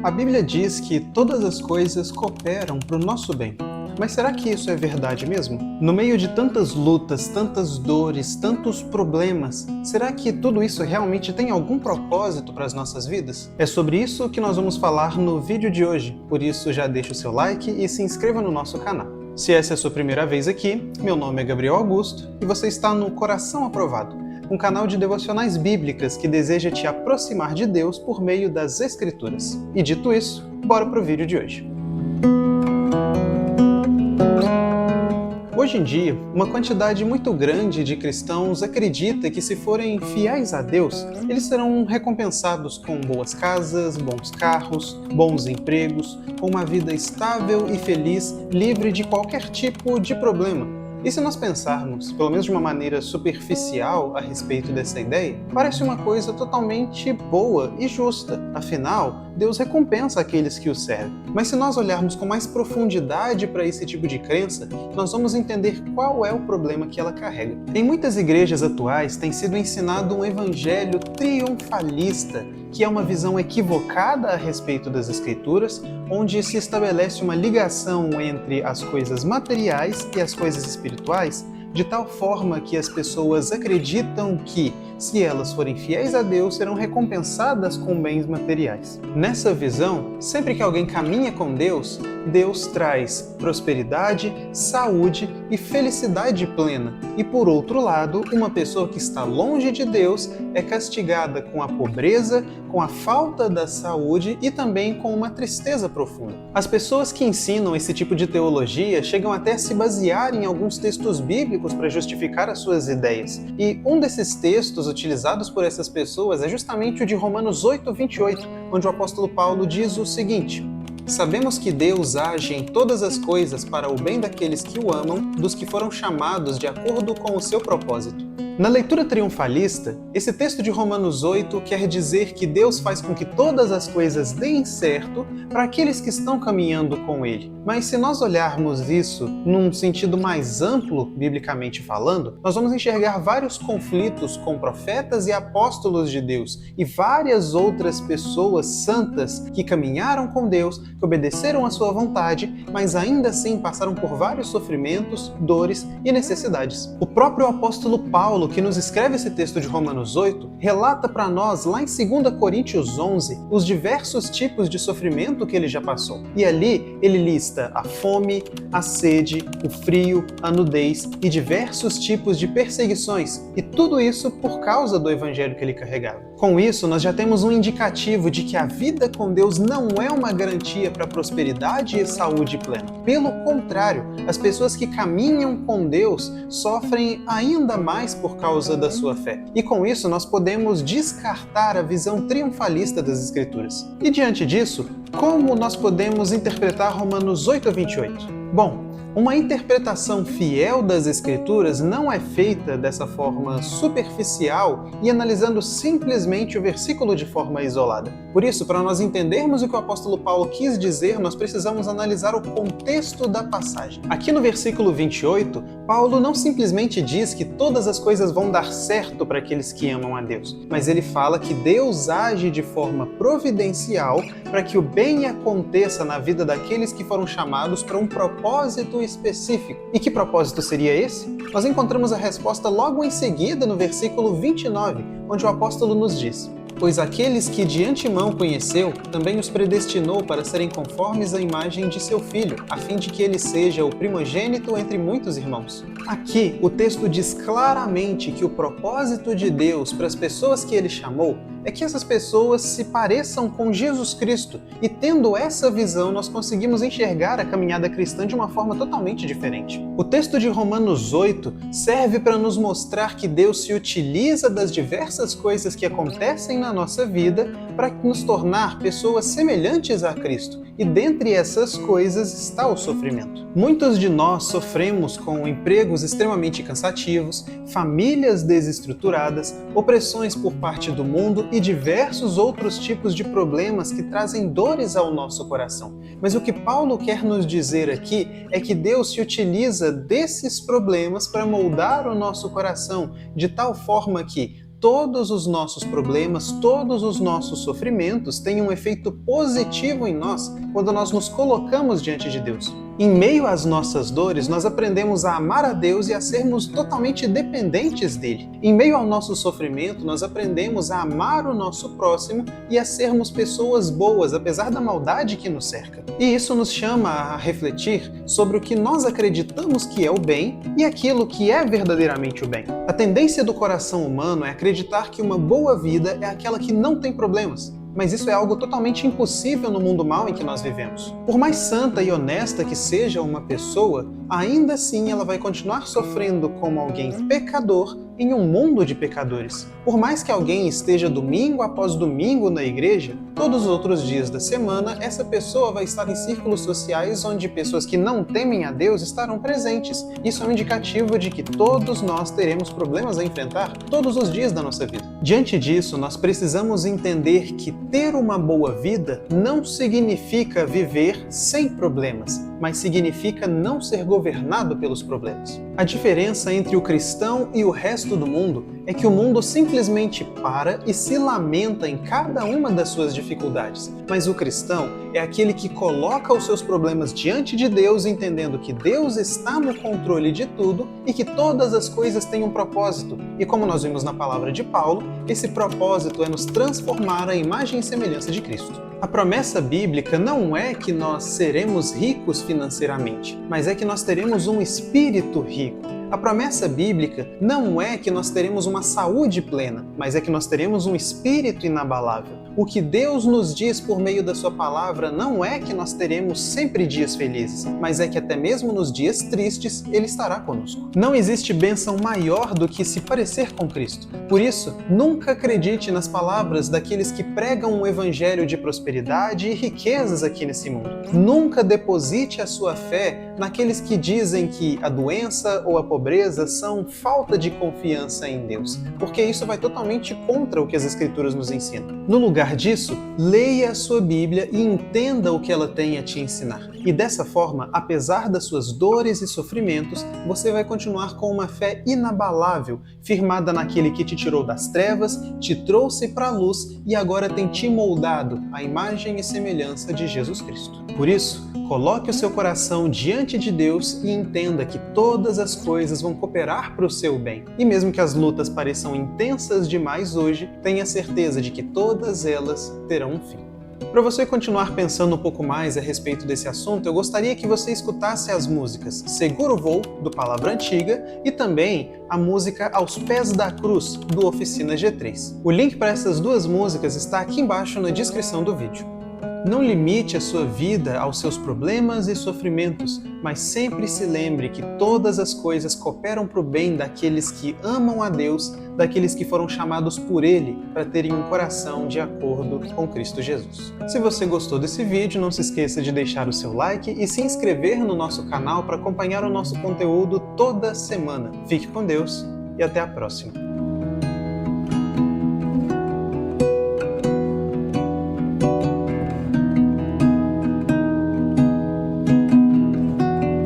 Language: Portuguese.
A Bíblia diz que todas as coisas cooperam para o nosso bem. Mas será que isso é verdade mesmo? No meio de tantas lutas, tantas dores, tantos problemas, será que tudo isso realmente tem algum propósito para as nossas vidas? É sobre isso que nós vamos falar no vídeo de hoje, por isso já deixa o seu like e se inscreva no nosso canal. Se essa é a sua primeira vez aqui, meu nome é Gabriel Augusto e você está no Coração Aprovado, um canal de devocionais bíblicas que deseja te aproximar de Deus por meio das Escrituras. E dito isso, bora pro vídeo de hoje. Hoje em dia, uma quantidade muito grande de cristãos acredita que se forem fiéis a Deus, eles serão recompensados com boas casas, bons carros, bons empregos, com uma vida estável e feliz, livre de qualquer tipo de problema. E se nós pensarmos, pelo menos de uma maneira superficial, a respeito dessa ideia, parece uma coisa totalmente boa e justa. Afinal, Deus recompensa aqueles que o servem. Mas se nós olharmos com mais profundidade para esse tipo de crença, nós vamos entender qual é o problema que ela carrega. Em muitas igrejas atuais tem sido ensinado um evangelho triunfalista, que é uma visão equivocada a respeito das Escrituras, onde se estabelece uma ligação entre as coisas materiais e as coisas espirituais, de tal forma que as pessoas acreditam que, se elas forem fiéis a Deus, serão recompensadas com bens materiais. Nessa visão, sempre que alguém caminha com Deus, Deus traz prosperidade, saúde e felicidade plena. E por outro lado, uma pessoa que está longe de Deus é castigada com a pobreza, com a falta da saúde e também com uma tristeza profunda. As pessoas que ensinam esse tipo de teologia chegam até a se basear em alguns textos bíblicos para justificar as suas ideias. E um desses textos utilizados por essas pessoas é justamente o de Romanos 8:28, onde o apóstolo Paulo diz o seguinte: sabemos que Deus age em todas as coisas para o bem daqueles que o amam, dos que foram chamados de acordo com o seu propósito. Na leitura triunfalista, esse texto de Romanos 8 quer dizer que Deus faz com que todas as coisas deem certo para aqueles que estão caminhando com Ele. Mas se nós olharmos isso num sentido mais amplo, biblicamente falando, nós vamos enxergar vários conflitos com profetas e apóstolos de Deus e várias outras pessoas santas que caminharam com Deus, que obedeceram à sua vontade, mas ainda assim passaram por vários sofrimentos, dores e necessidades. O próprio apóstolo Paulo, que nos escreve esse texto de Romanos 8, relata para nós, lá em 2 Coríntios 11, os diversos tipos de sofrimento que ele já passou. E ali ele lista a fome, a sede, o frio, a nudez e diversos tipos de perseguições, e tudo isso por causa do evangelho que ele carregava. Com isso, nós já temos um indicativo de que a vida com Deus não é uma garantia para prosperidade e saúde plena. Pelo contrário, as pessoas que caminham com Deus sofrem ainda mais por causa da sua fé. E com isso, nós podemos descartar a visão triunfalista das Escrituras. E diante disso, como nós podemos interpretar Romanos 8:28? Bom, uma interpretação fiel das Escrituras não é feita dessa forma superficial e analisando simplesmente o versículo de forma isolada. Por isso, para nós entendermos o que o apóstolo Paulo quis dizer, nós precisamos analisar o contexto da passagem. Aqui no versículo 28, Paulo não simplesmente diz que todas as coisas vão dar certo para aqueles que amam a Deus, mas ele fala que Deus age de forma providencial para que o bem aconteça na vida daqueles que foram chamados para um propósito específico. E que propósito seria esse? Nós encontramos a resposta logo em seguida no versículo 29, onde o apóstolo nos diz: pois aqueles que de antemão conheceu, também os predestinou para serem conformes à imagem de seu Filho, a fim de que ele seja o primogênito entre muitos irmãos. Aqui, o texto diz claramente que o propósito de Deus para as pessoas que ele chamou é que essas pessoas se pareçam com Jesus Cristo, e tendo essa visão, nós conseguimos enxergar a caminhada cristã de uma forma totalmente diferente. O texto de Romanos 8 serve para nos mostrar que Deus se utiliza das diversas coisas que acontecem na nossa vida para nos tornar pessoas semelhantes a Cristo, e dentre essas coisas está o sofrimento. Muitos de nós sofremos com empregos extremamente cansativos, famílias desestruturadas, opressões por parte do mundo e diversos outros tipos de problemas que trazem dores ao nosso coração. Mas o que Paulo quer nos dizer aqui é que Deus se utiliza desses problemas para moldar o nosso coração de tal forma que todos os nossos problemas, todos os nossos sofrimentos têm um efeito positivo em nós quando nós nos colocamos diante de Deus. Em meio às nossas dores, nós aprendemos a amar a Deus e a sermos totalmente dependentes dele. Em meio ao nosso sofrimento, nós aprendemos a amar o nosso próximo e a sermos pessoas boas, apesar da maldade que nos cerca. E isso nos chama a refletir sobre o que nós acreditamos que é o bem e aquilo que é verdadeiramente o bem. A tendência do coração humano é acreditar que uma boa vida é aquela que não tem problemas. Mas isso é algo totalmente impossível no mundo mau em que nós vivemos. Por mais santa e honesta que seja uma pessoa, ainda assim ela vai continuar sofrendo como alguém pecador em um mundo de pecadores. Por mais que alguém esteja domingo após domingo na igreja, todos os outros dias da semana, essa pessoa vai estar em círculos sociais onde pessoas que não temem a Deus estarão presentes. Isso é um indicativo de que todos nós teremos problemas a enfrentar todos os dias da nossa vida. Diante disso, nós precisamos entender que ter uma boa vida não significa viver sem problemas, mas significa não ser governado pelos problemas. A diferença entre o cristão e o resto do mundo é que o mundo simplesmente para e se lamenta em cada uma das suas dificuldades, mas o cristão é aquele que coloca os seus problemas diante de Deus, entendendo que Deus está no controle de tudo e que todas as coisas têm um propósito. E como nós vimos na palavra de Paulo, esse propósito é nos transformar à imagem e semelhança de Cristo. A promessa bíblica não é que nós seremos ricos financeiramente, mas é que nós teremos um espírito rico. A promessa bíblica não é que nós teremos uma saúde plena, mas é que nós teremos um espírito inabalável. O que Deus nos diz por meio da sua palavra não é que nós teremos sempre dias felizes, mas é que até mesmo nos dias tristes Ele estará conosco. Não existe bênção maior do que se parecer com Cristo. Por isso, nunca acredite nas palavras daqueles que pregam um evangelho de prosperidade e riquezas aqui nesse mundo. Nunca deposite a sua fé naqueles que dizem que a doença ou a pobreza são falta de confiança em Deus, porque isso vai totalmente contra o que as Escrituras nos ensinam. No lugar disso, leia a sua Bíblia e entenda o que ela tem a te ensinar. E dessa forma, apesar das suas dores e sofrimentos, você vai continuar com uma fé inabalável, firmada naquele que te tirou das trevas, te trouxe para a luz e agora tem te moldado à imagem e semelhança de Jesus Cristo. Por isso, coloque o seu coração diante de Deus e entenda que todas as coisas vão cooperar para o seu bem. E mesmo que as lutas pareçam intensas demais hoje, tenha certeza de que todas elas terão um fim. Para você continuar pensando um pouco mais a respeito desse assunto, eu gostaria que você escutasse as músicas Seguro Vou, do Palavra Antiga, e também a música Aos Pés da Cruz, do Oficina G3. O link para essas duas músicas está aqui embaixo na descrição do vídeo. Não limite a sua vida aos seus problemas e sofrimentos, mas sempre se lembre que todas as coisas cooperam para o bem daqueles que amam a Deus, daqueles que foram chamados por Ele para terem um coração de acordo com Cristo Jesus. Se você gostou desse vídeo, não se esqueça de deixar o seu like e se inscrever no nosso canal para acompanhar o nosso conteúdo toda semana. Fique com Deus e até a próxima!